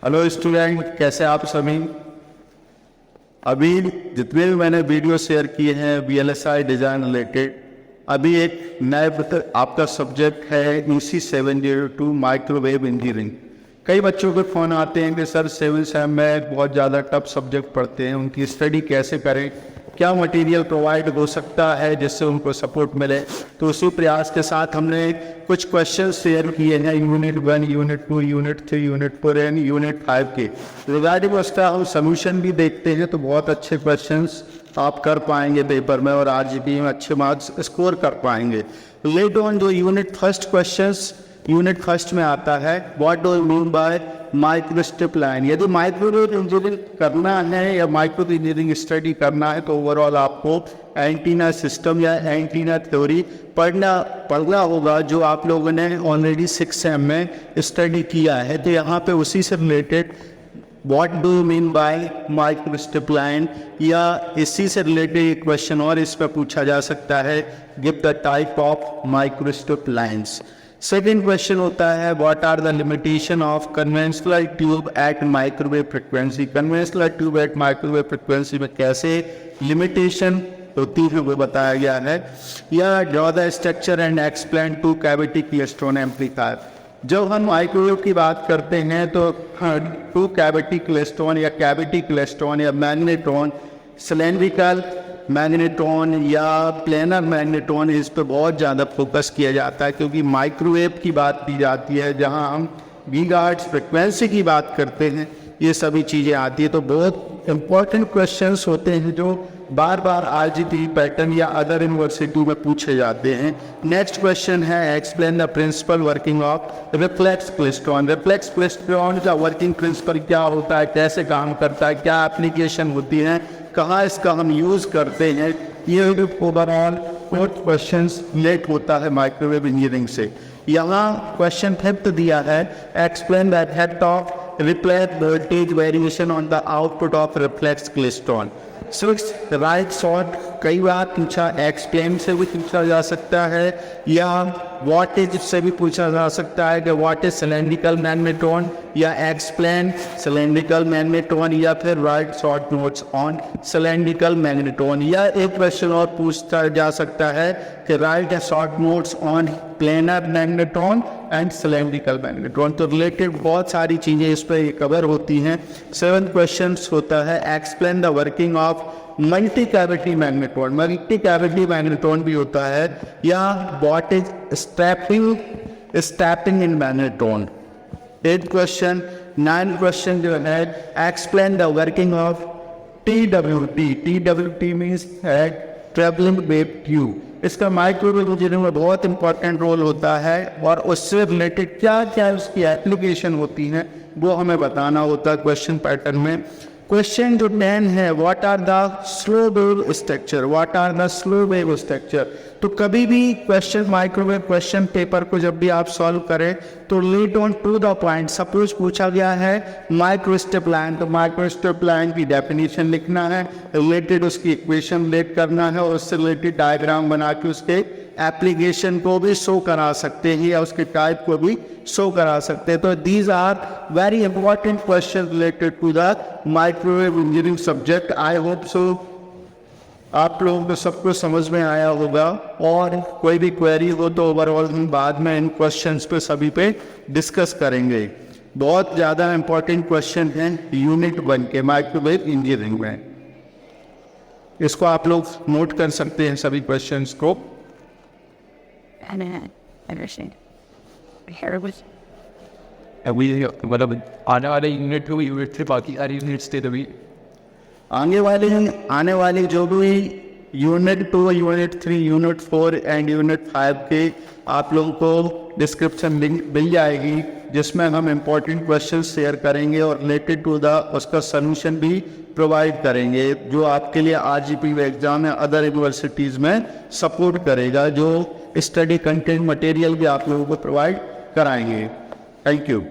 Hello student, कैसे आप सभी। अभी जितने भी मैंने वीडियो शेयर किए हैं VLSI डिज़ाइन रिलेटेड, अभी एक नए आपका सब्जेक्ट है EC702 माइक्रोवेव इंजीनियरिंग। कई बच्चों के फ़ोन आते हैं कि सर 7 सेम में बहुत ज़्यादा टफ सब्जेक्ट पढ़ते हैं, उनकी स्टडी कैसे करें, क्या मटेरियल प्रोवाइड हो सकता है जिससे उनको सपोर्ट मिले। तो उसी प्रयास के साथ हमने कुछ क्वेश्चन शेयर किए हैं unit 1, unit 2, unit 3, unit 4 and unit 5 के रिगार्डिंग उसका हम सोल्यूशन भी देखते हैं। तो बहुत अच्छे क्वेश्चंस आप कर पाएंगे पेपर में और RGP में अच्छे मार्क्स स्कोर कर पाएंगे। लेट ऑन जो unit first questions unit first में आता है, what do you mean by microstrip line. यदि माइक्रोवेव इंजीनियरिंग करना है या माइक्रोवेव इंजीनियरिंग स्टडी करना है तो ओवरऑल आपको एंटीना सिस्टम या एंटीना थ्योरी पढ़ना होगा, जो आप लोगों ने ऑलरेडी 6 सेम में स्टडी किया है। तो यहाँ पे उसी से related what do you mean by microstrip line या इसी से रिलेटेड एक क्वेश्चन और इस पर पूछा जा सकता है, give the type of microstrip lines. Second question होता है what are the limitation of conventional tube at microwave frequency. Conventional tube at microwave frequency में कैसे लिमिटेशन होती है वो बताया गया है। या draw the structure and explain two cavity klystron amplifier. जब हम माइक्रोवेव की बात करते हैं तो टू कैविटी क्लेस्ट्रॉन या कैविटी क्लेस्ट्रॉन या मैग्नेट्रॉन, सिलेंड्रिकल मैग्नेट्रॉन या प्लेनर मैग्नेट्रॉन, इस पर बहुत ज़्यादा फोकस किया जाता है क्योंकि माइक्रोवेव की बात की जाती है जहां हम गीगाहर्ट्ज़ फ्रिक्वेंसी की बात करते हैं, ये सभी चीज़ें आती है। तो बहुत इंपॉर्टेंट क्वेश्चंस होते हैं जो बार बार RGP पैटर्न या अदर यूनिवर्सिटी में पूछे जाते हैं। नेक्स्ट क्वेश्चन है explain the principle working of reflex klystron. Reflex klystron का वर्किंग प्रिंसिपल क्या होता है, कैसे काम करता है, क्या एप्लीकेशन होती है, कहाँ इसका हम यूज़ करते हैं। ये ओवरऑल 4 क्वेश्चंस रिलेट होता है माइक्रोवेव इंजीनियरिंग से। यहाँ क्वेश्चन 5 दिया है explain the effect of reflex voltage variation on the output of reflex klystron. 6 right short कई बार पूछा, एक्सप्लेन से भी पूछा जा सकता है या व्हाट इज से भी पूछा जा सकता है कि व्हाट इज सिलेंड्रिकल मैग्नेट्रॉन या एक्सप्लेन सिलेंड्रिकल मैग्नेट्रॉन या फिर right short notes on cylindrical magnetron. या एक क्वेश्चन और पूछा जा सकता है कि right short notes on planar magnetron and cylindrical magnetron. तो रिलेटेड बहुत सारी चीज़ें इस पर कवर होती हैं। 7th क्वेश्चन होता है explain the working of multi cavity magnetron. Multi cavity magnetron भी होता है या what is stepping in magnetron. 8th question 9th question जो है explain the working of TWT। TWT means travelling wave tube. इसका microwave engineering में बहुत important role होता है और उससे रिलेटेड क्या क्या उसकी एप्लीकेशन होती हैं वो हमें बताना होता है क्वेश्चन पैटर्न में। क्वेश्चन जो 10 है what are the slow wave structure. What are the slow wave structure. तो कभी भी क्वेश्चन माइक्रोवेव क्वेश्चन पेपर को जब भी आप सॉल्व करें तो let on to the point. Suppose पूछा गया है माइक्रोस्ट्रिप लाइन, तो माइक्रोस्ट्रिप लाइन की डेफिनेशन लिखना है, रिलेटेड उसकी इक्वेशन रिलेट करना है और उससे रिलेटेड डायग्राम बना के उसके एप्लीकेशन को भी शो करा सकते हैं या उसके टाइप को भी शो करा सकते हैं। तो these are very important question related to the microwave engineering subject. I hope so आप लोगों को सब कुछ समझ में आया होगा और कोई भी क्वेरी हो तो ओवरऑल हम बाद में इन क्वेश्चंस पे सभी पे डिस्कस करेंगे। बहुत ज़्यादा इंपॉर्टेंट क्वेश्चन हैं यूनिट 1 के माइक्रोवेव इंजीनियरिंग में, इसको आप लोग नोट कर सकते हैं सभी क्वेश्चंस को। मतलब आने वाले यूनिट में यूनिट से बाकी सारी यूनिट्स थे तभी आने वाली जो भी unit 2, unit 3, unit 4 and unit 5 के आप लोगों को डिस्क्रिप्शन लिंक मिल जाएगी जिसमें हम इम्पोर्टेंट क्वेश्चन शेयर करेंगे और रिलेटेड टू द उसका सलूशन भी प्रोवाइड करेंगे जो आपके लिए RGP एग्जाम या अदर यूनिवर्सिटीज़ में सपोर्ट करेगा, जो स्टडी कंटेंट मटेरियल भी आप लोगों को प्रोवाइड कराएंगे। Thank you.